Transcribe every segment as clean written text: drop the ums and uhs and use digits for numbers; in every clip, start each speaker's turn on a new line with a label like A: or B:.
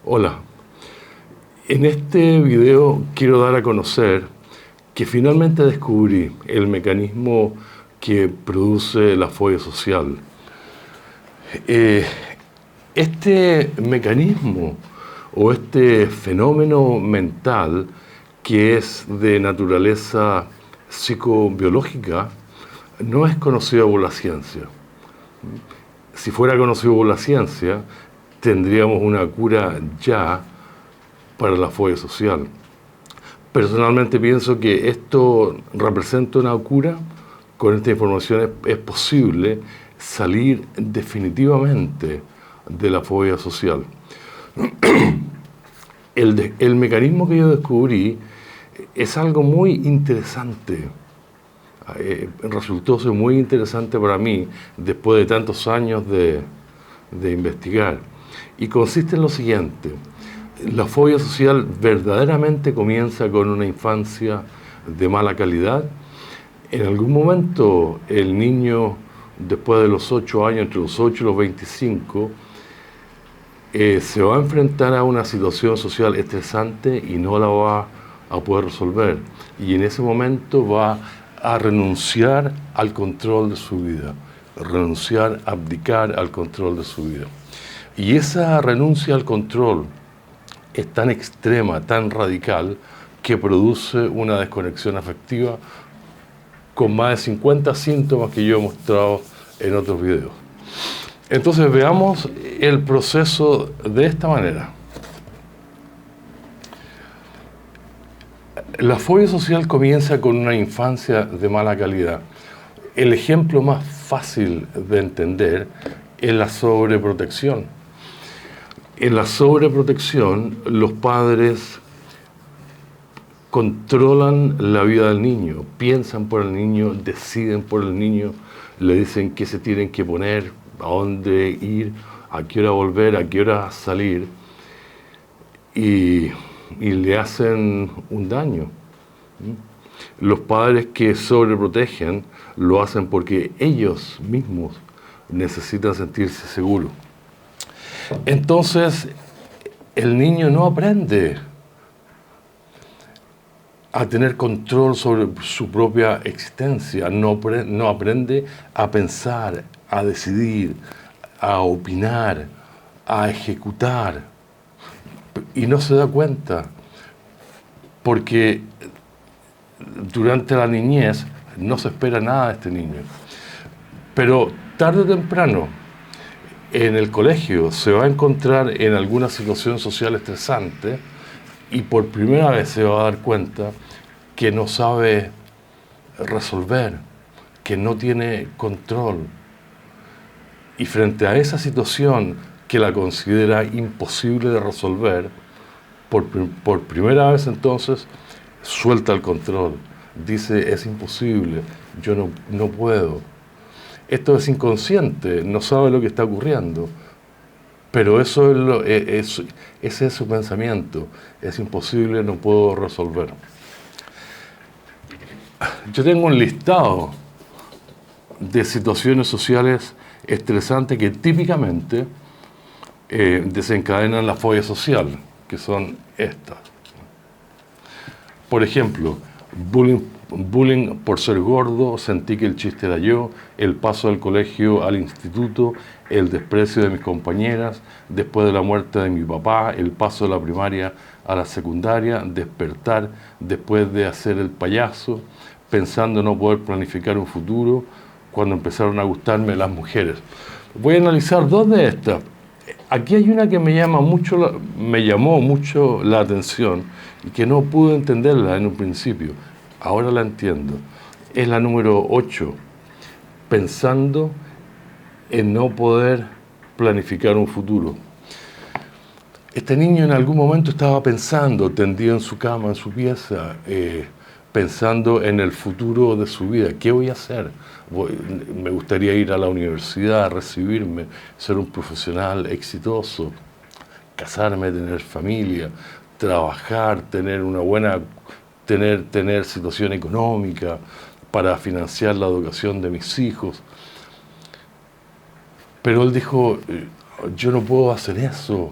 A: Hola, en este video quiero dar a conocer que finalmente descubrí el mecanismo que produce la fobia social. Este mecanismo o este fenómeno mental que es de naturaleza psicobiológica no es conocido por la ciencia. Si fuera conocido por la ciencia, tendríamos una cura ya para la fobia social. Personalmente pienso que esto representa una cura. Con esta información es posible salir definitivamente de la fobia social. El mecanismo que yo descubrí es algo muy interesante. Resultó ser muy interesante para mí después de tantos años de investigar. Y consiste en lo siguiente: la fobia social verdaderamente comienza con una infancia de mala calidad. En algún momento el niño, después de los 8 años, entre los 8 y los 25, se va a enfrentar a una situación social estresante y no la va a poder resolver. Y en ese momento va a renunciar al control de su vida, abdicar al control de su vida. Y esa renuncia al control es tan extrema, tan radical, que produce una desconexión afectiva con más de 50 síntomas que yo he mostrado en otros videos. Entonces veamos el proceso de esta manera. La fobia social comienza con una infancia de mala calidad. El ejemplo más fácil de entender es la sobreprotección. En la sobreprotección, los padres controlan la vida del niño, piensan por el niño, deciden por el niño, le dicen qué se tienen que poner, a dónde ir, a qué hora volver, a qué hora salir, y le hacen un daño. Los padres que sobreprotegen lo hacen porque ellos mismos necesitan sentirse seguros. Entonces, el niño no aprende a tener control sobre su propia existencia, no aprende a pensar, a decidir, a opinar, a ejecutar. Y no se da cuenta, porque durante la niñez no se espera nada de este niño. Pero tarde o temprano, en el colegio se va a encontrar en alguna situación social estresante y por primera vez se va a dar cuenta que no sabe resolver, que no tiene control. Y frente a esa situación que la considera imposible de resolver, por primera vez entonces suelta el control. Dice, es imposible, yo no puedo. Esto es inconsciente, no sabe lo que está ocurriendo. Pero eso ese es su pensamiento. Es imposible, no puedo resolver. Yo tengo un listado de situaciones sociales estresantes que típicamente desencadenan la fobia social, que son estas. Por ejemplo, bullying por ser gordo, sentí que el chiste era yo, el paso del colegio al instituto, el desprecio de mis compañeras, después de la muerte de mi papá, el paso de la primaria a la secundaria, despertar después de hacer el payaso, pensando no poder planificar un futuro, cuando empezaron a gustarme las mujeres. Voy a analizar dos de estas. Aquí hay una que me llamó mucho la atención y que no pude entenderla en un principio. Ahora la entiendo. Es la número 8. Pensando en no poder planificar un futuro. Este niño en algún momento estaba pensando, tendido en su cama, en su pieza, pensando en el futuro de su vida. ¿Qué voy a hacer? Me gustaría ir a la universidad, recibirme, ser un profesional exitoso, casarme, tener familia, trabajar, tener una buena, tener situación económica para financiar la educación de mis hijos. Pero él dijo, yo no puedo hacer eso,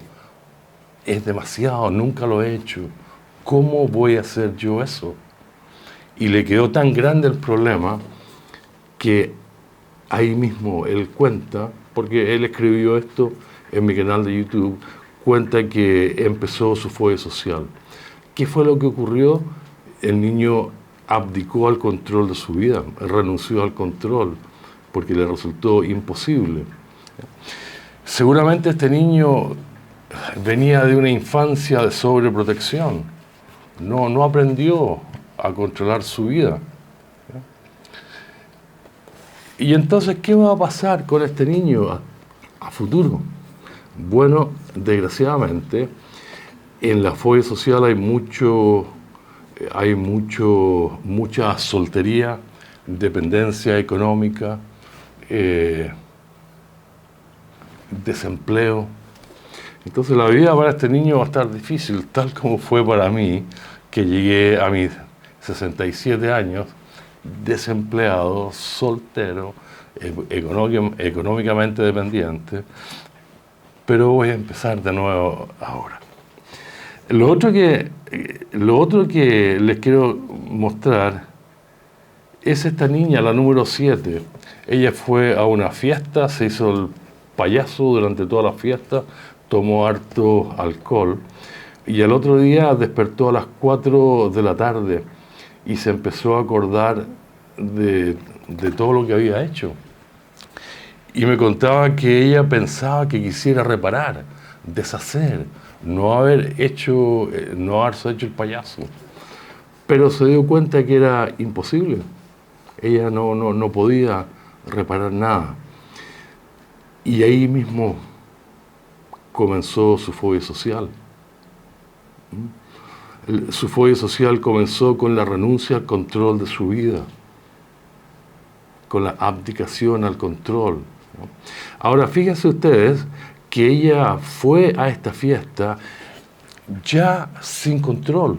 A: es demasiado, nunca lo he hecho. ¿Cómo voy a hacer yo eso? Y le quedó tan grande el problema que ahí mismo él cuenta, porque él escribió esto en mi canal de YouTube, cuenta que empezó su fobia social. ¿Qué fue lo que ocurrió? El niño abdicó al control de su vida, renunció al control, porque le resultó imposible. Seguramente este niño venía de una infancia de sobreprotección, no aprendió a controlar su vida. Y entonces, ¿qué va a pasar con este niño a futuro? Bueno, desgraciadamente, en la fobia social hay mucha soltería, dependencia económica, desempleo. Entonces la vida para este niño va a estar difícil, tal como fue para mí, que llegué a mis 67 años, desempleado, soltero, económicamente dependiente, pero voy a empezar de nuevo ahora. Lo otro que les quiero mostrar es esta niña, la número 7. Ella fue a una fiesta, se hizo el payaso durante toda la fiesta, tomó harto alcohol y al otro día despertó a las 4 de la tarde y se empezó a acordar de todo lo que había hecho. Y me contaba que ella pensaba que quisiera reparar, deshacer, no haberse hecho el payaso. Pero se dio cuenta que era imposible. Ella no podía reparar nada. Y ahí mismo comenzó su fobia social. Su fobia social comenzó con la renuncia al control de su vida, con la abdicación al control. Ahora, fíjense ustedes que ella fue a esta fiesta ya sin control.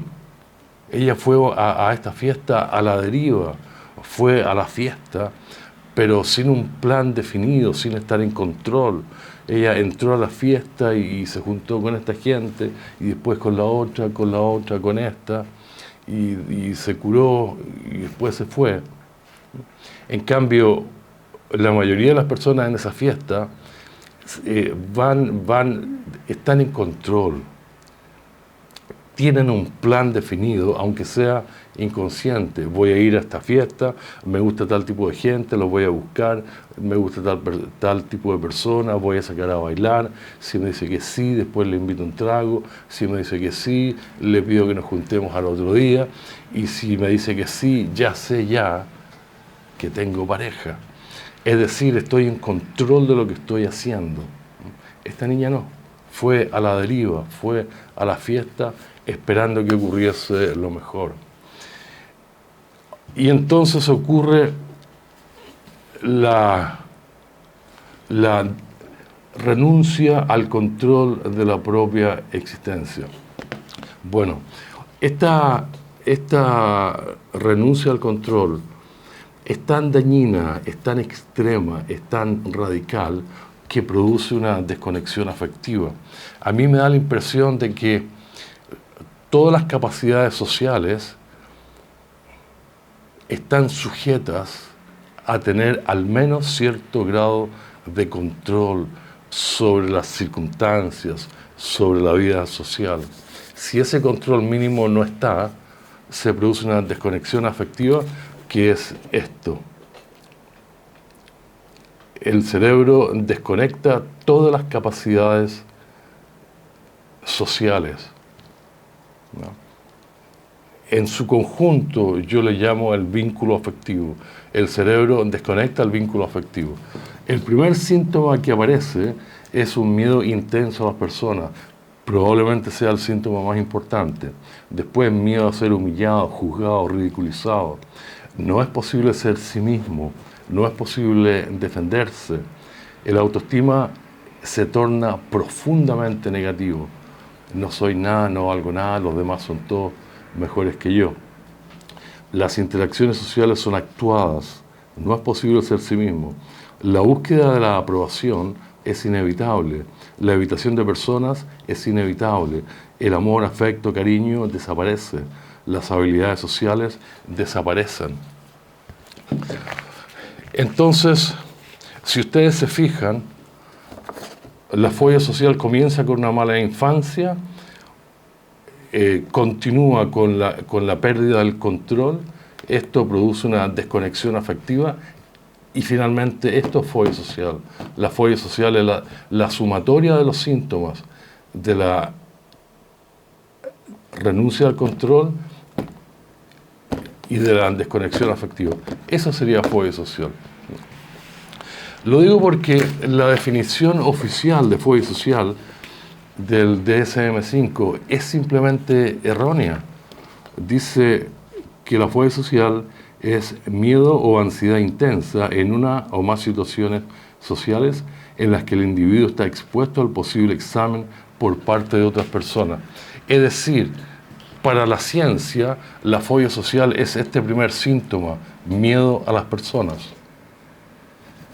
A: Ella fue a esta fiesta a la deriva, fue a la fiesta, pero sin un plan definido, sin estar en control. Ella entró a la fiesta y se juntó con esta gente, y después con la otra, con esta, y se curó, y después se fue. En cambio, la mayoría de las personas en esa fiesta están en control, tienen un plan definido, aunque sea inconsciente. Voy a ir a esta fiesta, me gusta tal tipo de gente, los voy a buscar, me gusta tal tipo de persona, voy a sacar a bailar. Si me dice que sí, después le invito un trago. Si me dice que sí, le pido que nos juntemos al otro día. Y si me dice que sí, ya sé que tengo pareja. Es decir, estoy en control de lo que estoy haciendo. Esta niña no. Fue a la deriva, fue a la fiesta esperando que ocurriese lo mejor. Y entonces ocurre la renuncia al control de la propia existencia. Bueno, esta renuncia al control es tan dañina, es tan extrema, es tan radical, que produce una desconexión afectiva. A mí me da la impresión de que todas las capacidades sociales están sujetas a tener al menos cierto grado de control sobre las circunstancias, sobre la vida social. Si ese control mínimo no está, se produce una desconexión afectiva, que es esto. El cerebro desconecta todas las capacidades sociales, ¿no? En su conjunto yo le llamo el vínculo afectivo. El cerebro desconecta el vínculo afectivo. El primer síntoma que aparece es un miedo intenso a las personas. Probablemente sea el síntoma más importante. Después, miedo a ser humillado, juzgado, ridiculizado. No es posible ser sí mismo. No es posible defenderse. El autoestima se torna profundamente negativo. No soy nada, no valgo nada, los demás son todos mejores que yo. Las interacciones sociales son actuadas. No es posible ser sí mismo. La búsqueda de la aprobación es inevitable. La evitación de personas es inevitable. El amor, afecto, cariño desaparece. Las habilidades sociales desaparecen. Entonces, si ustedes se fijan, la fobia social comienza con una mala infancia, continúa con la pérdida del control, esto produce una desconexión afectiva y finalmente esto es fobia social. La fobia social es la sumatoria de los síntomas de la renuncia al control y de la desconexión afectiva. Esa sería fobia social. Lo digo porque la definición oficial de fobia social del DSM-5 es simplemente errónea. Dice que la fobia social es miedo o ansiedad intensa en una o más situaciones sociales en las que el individuo está expuesto al posible examen por parte de otras personas. Es decir, para la ciencia, la fobia social es este primer síntoma, miedo a las personas.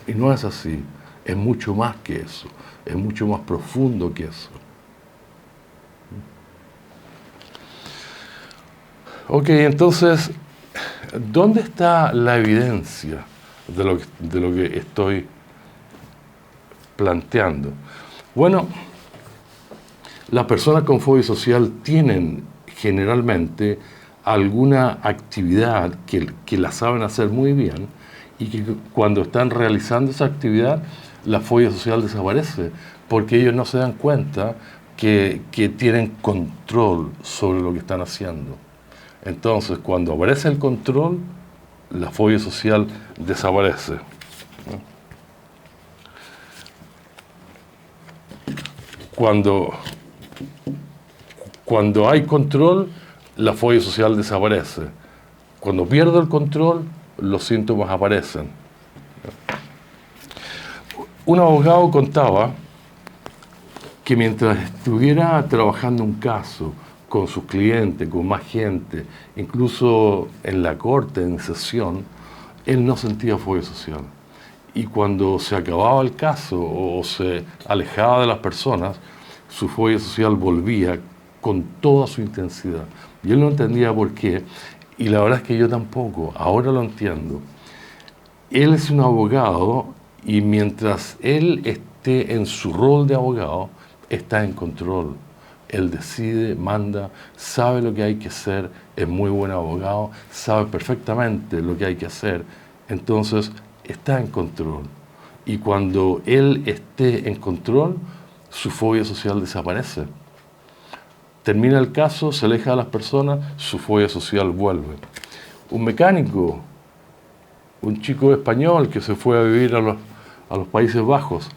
A: Y no es así, es mucho más que eso, es mucho más profundo que eso. Ok, entonces, ¿dónde está la evidencia de lo que estoy planteando? Bueno, las personas con fobia social tienen generalmente alguna actividad que la saben hacer muy bien y que cuando están realizando esa actividad, la fobia social desaparece, porque ellos no se dan cuenta que tienen control sobre lo que están haciendo. Entonces, cuando aparece el control, la fobia social desaparece. Cuando hay control, la fobia social desaparece. Cuando pierde el control, los síntomas aparecen. Un abogado contaba que mientras estuviera trabajando un caso con sus clientes, con más gente, incluso en la corte, en sesión, él no sentía fobia social. Y cuando se acababa el caso o se alejaba de las personas, su fobia social volvía con toda su intensidad. Y él no entendía por qué, y la verdad es que yo tampoco, ahora lo entiendo. Él es un abogado y mientras él esté en su rol de abogado, está en control. Él decide, manda, sabe lo que hay que hacer, es muy buen abogado, sabe perfectamente lo que hay que hacer, entonces está en control. Y cuando él esté en control, su fobia social desaparece. Termina el caso, se aleja de las personas, su fobia social vuelve. Un mecánico, un chico español que se fue a vivir a los Países Bajos,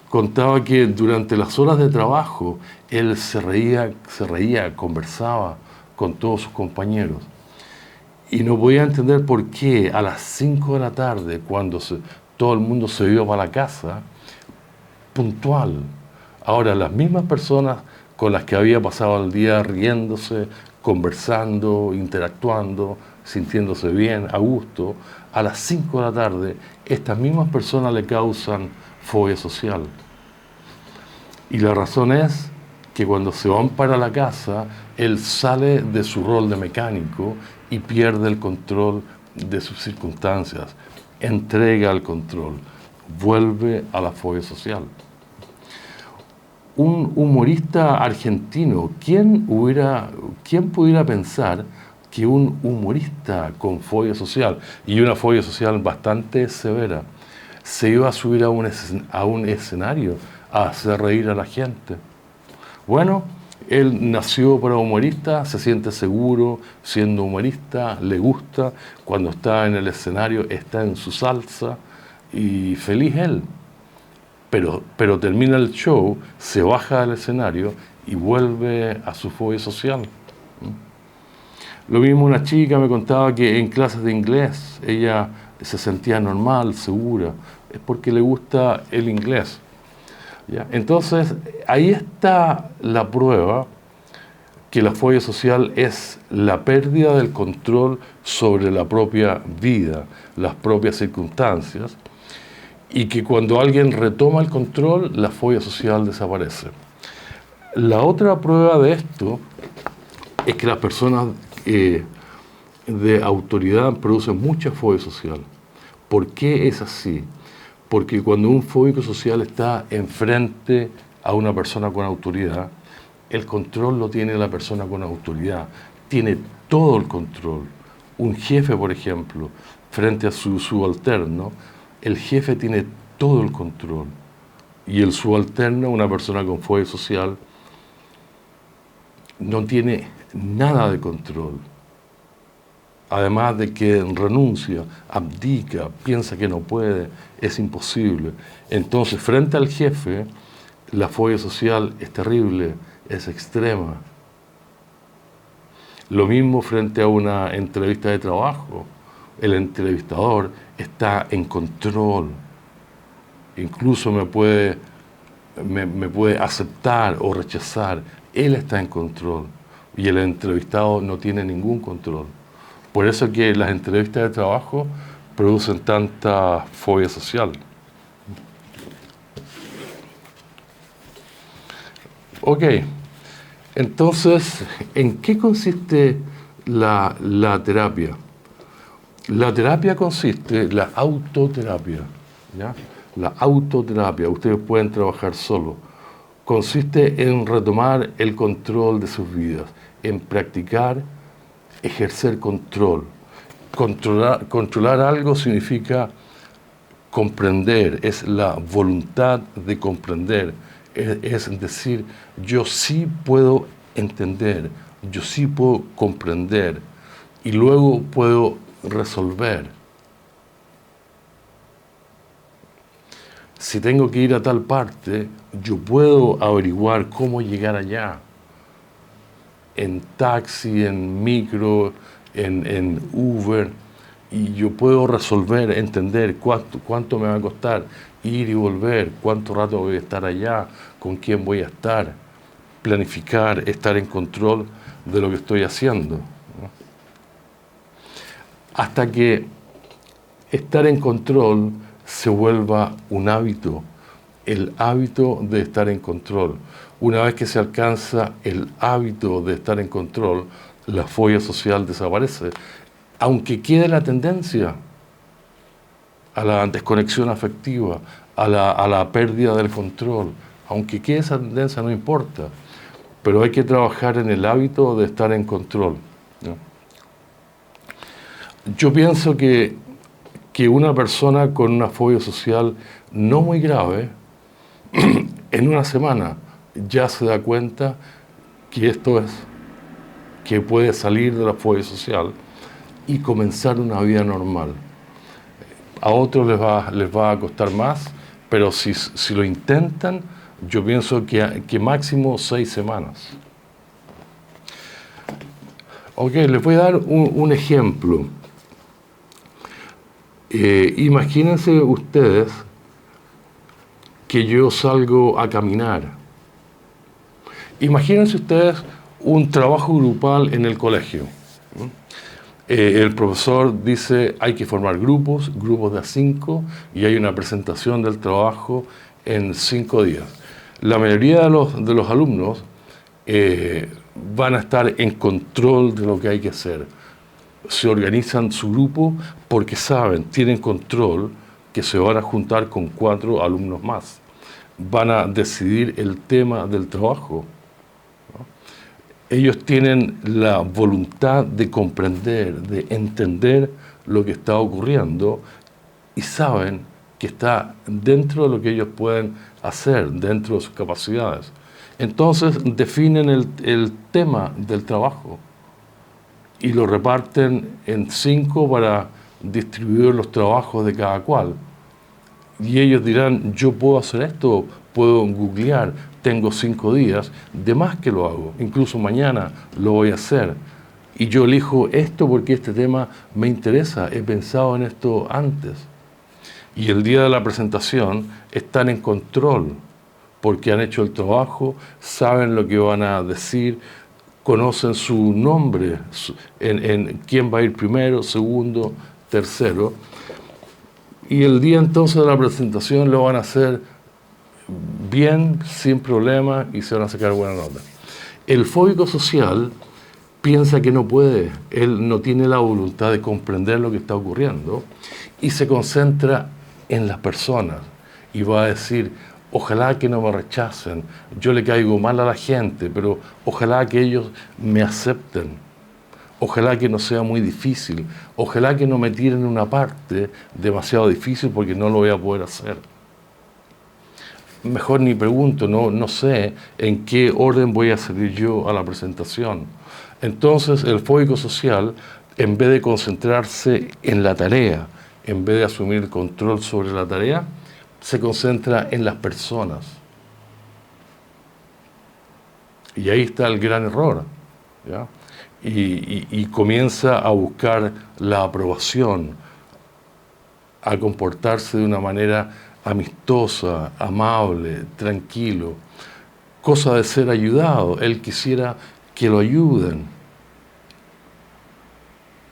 A: contaba que durante las horas de trabajo él se reía, conversaba con todos sus compañeros y no podía entender por qué a las 5 de la tarde, cuando todo el mundo se iba para la casa, puntual. Ahora, las mismas personas con las que había pasado el día riéndose, conversando, interactuando, sintiéndose bien, a gusto, a las 5 de la tarde, estas mismas personas le causan fobia social. Y la razón es que cuando se van para la casa, él sale de su rol de mecánico y pierde el control de sus circunstancias, entrega el control, vuelve a la fobia social. Un humorista argentino, ¿quién pudiera pensar que un humorista con fobia social, y una fobia social bastante severa, se iba a subir a un escenario a hacer reír a la gente? Bueno, él nació para humorista, se siente seguro siendo humorista, le gusta, cuando está en el escenario está en su salsa y feliz él. Pero termina el show, se baja del escenario y vuelve a su fobia social. Lo mismo una chica me contaba que en clases de inglés ella se sentía normal, segura, es porque le gusta el inglés. ¿Ya? Entonces, ahí está la prueba que la fobia social es la pérdida del control sobre la propia vida, las propias circunstancias, y que cuando alguien retoma el control, la fobia social desaparece. La otra prueba de esto es que las personas de autoridad producen mucha fobia social. ¿Por qué es así? Porque cuando un fóbico social está enfrente a una persona con autoridad, el control lo tiene la persona con autoridad, tiene todo el control. Un jefe, por ejemplo, frente a su subalterno, el jefe tiene todo el control. Y el subalterno, una persona con fobia social, no tiene nada de control. Además de que renuncia, abdica, piensa que no puede, es imposible. Entonces, frente al jefe, la fobia social es terrible, es extrema. Lo mismo frente a una entrevista de trabajo. El entrevistador está en control. Incluso me puede aceptar o rechazar. Él está en control. Y el entrevistado no tiene ningún control. Por eso que las entrevistas de trabajo producen tanta fobia social. Ok, entonces, ¿en qué consiste la terapia? La terapia consiste, la autoterapia, ¿ya? La autoterapia, ustedes pueden trabajar solo, consiste en retomar el control de sus vidas, en practicar, ejercer control. Controlar algo significa comprender, es la voluntad de comprender, es decir, yo sí puedo entender, yo sí puedo comprender y luego puedo resolver. Si tengo que ir a tal parte, yo puedo averiguar cómo llegar allá. En taxi, en micro, en Uber, y yo puedo resolver, entender cuánto me va a costar ir y volver, cuánto rato voy a estar allá, con quién voy a estar, planificar, estar en control de lo que estoy haciendo, ¿no? Hasta que estar en control se vuelva un hábito, el hábito de estar en control. Una vez que se alcanza el hábito de estar en control, la fobia social desaparece, aunque quede la tendencia a la desconexión afectiva, a la pérdida del control, aunque quede esa tendencia no importa, pero hay que trabajar en el hábito de estar en control, ¿no? Yo pienso que una persona con una fobia social no muy grave, en una semana ya se da cuenta que esto es, que puede salir de la fobia social y comenzar una vida normal. A otros les va a costar más, pero si lo intentan, yo pienso que máximo 6 semanas. Ok, les voy a dar un ejemplo. Imagínense ustedes que yo salgo a caminar. Imagínense ustedes un trabajo grupal en el colegio. El profesor dice hay que formar grupos de a 5 y hay una presentación del trabajo en 5 días. La mayoría de los alumnos van a estar en control de lo que hay que hacer. Se organizan su grupo porque saben, tienen control que se van a juntar con 4 alumnos más. Van a decidir el tema del trabajo, ¿no? Ellos tienen la voluntad de comprender, de entender lo que está ocurriendo y saben que está dentro de lo que ellos pueden hacer, dentro de sus capacidades. Entonces definen el tema del trabajo y lo reparten en 5 para distribuir los trabajos de cada cual. Y ellos dirán, yo puedo hacer esto, puedo googlear, tengo 5 días, de más que lo hago, incluso mañana lo voy a hacer. Y yo elijo esto porque este tema me interesa, he pensado en esto antes. Y el día de la presentación están en control, porque han hecho el trabajo, saben lo que van a decir, conocen su nombre, en quién va a ir primero, segundo, tercero. y el día entonces de la presentación lo van a hacer bien, sin problema, y se van a sacar buena nota. El fóbico social piensa que no puede, él no tiene la voluntad de comprender lo que está ocurriendo y se concentra en las personas y va a decir, ojalá que no me rechacen, yo le caigo mal a la gente, pero ojalá que ellos me acepten, ojalá que no sea muy difícil, ojalá que no me tiren en una parte demasiado difícil porque no lo voy a poder hacer. Mejor ni pregunto, no sé en qué orden voy a salir yo a la presentación. Entonces el fóbico social, en vez de concentrarse en la tarea, en vez de asumir el control sobre la tarea, se concentra en las personas. Y ahí está el gran error, ¿ya? Y comienza a buscar la aprobación, a comportarse de una manera amistosa, amable, tranquilo, cosa de ser ayudado. Él quisiera que lo ayuden.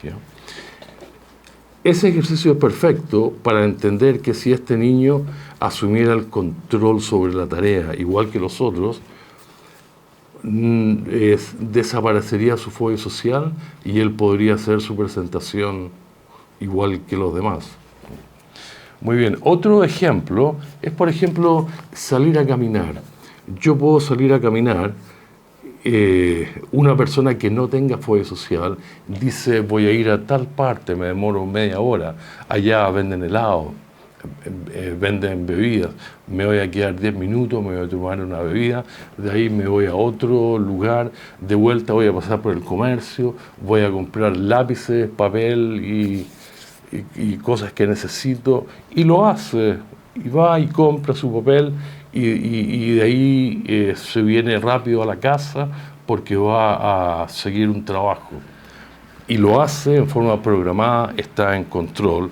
A: ¿Ya? Ese ejercicio es perfecto para entender que si este niño asumiera el control sobre la tarea, igual que los otros, desaparecería su fobia social y él podría hacer su presentación igual que los demás. Muy bien, otro ejemplo es, por ejemplo, salir a caminar. Yo puedo salir a caminar, una persona que no tenga fobia social dice, voy a ir a tal parte, me demoro media hora, allá venden helado, venden bebidas, me voy a quedar 10 minutos, me voy a tomar una bebida, de ahí me voy a otro lugar, de vuelta voy a pasar por el comercio, voy a comprar lápices, papel y cosas que necesito, y lo hace, y va y compra su papel, y de ahí se viene rápido a la casa porque va a seguir un trabajo. Y lo hace en forma programada, está en control.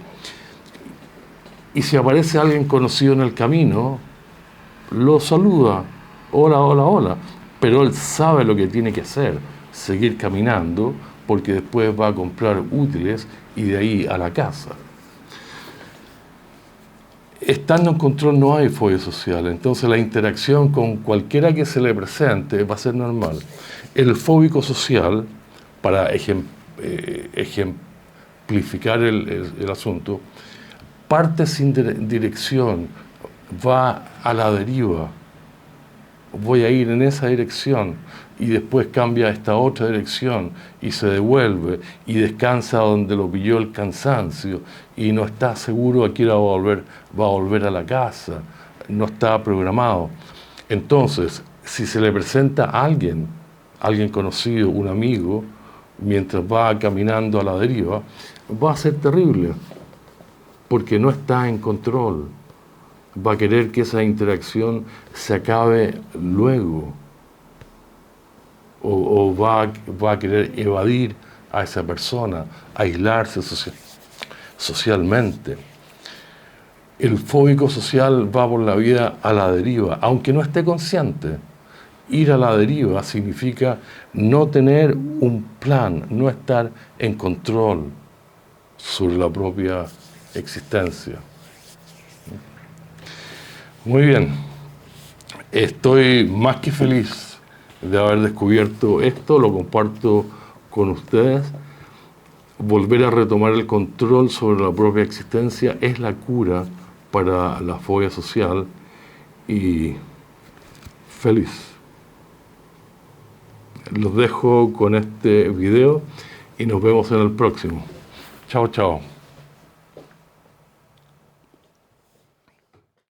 A: Y si aparece alguien conocido en el camino, lo saluda, hola, hola, hola, pero él sabe lo que tiene que hacer, seguir caminando, porque después va a comprar útiles y de ahí a la casa. Estando en control no hay fobia social, entonces la interacción con cualquiera que se le presente va a ser normal. El fóbico social, para ejemplificar el asunto, parte sin dirección, va a la deriva, voy a ir en esa dirección y después cambia a esta otra dirección y se devuelve y descansa donde lo pilló el cansancio y no está seguro a qué hora va a volver a la casa, no está programado. Entonces, si se le presenta a alguien conocido, un amigo, mientras va caminando a la deriva, va a ser terrible, porque no está en control. Va a querer que esa interacción se acabe luego. O va a querer evadir a esa persona, aislarse socialmente. El fóbico social va por la vida a la deriva, aunque no esté consciente. Ir a la deriva significa no tener un plan, no estar en control sobre la propia existencia. Muy bien, estoy más que feliz de haber descubierto esto, lo comparto con ustedes. Volver a retomar el control sobre la propia existencia es la cura para la fobia social y feliz. Los dejo con este video y nos vemos en el próximo. Chao, chao.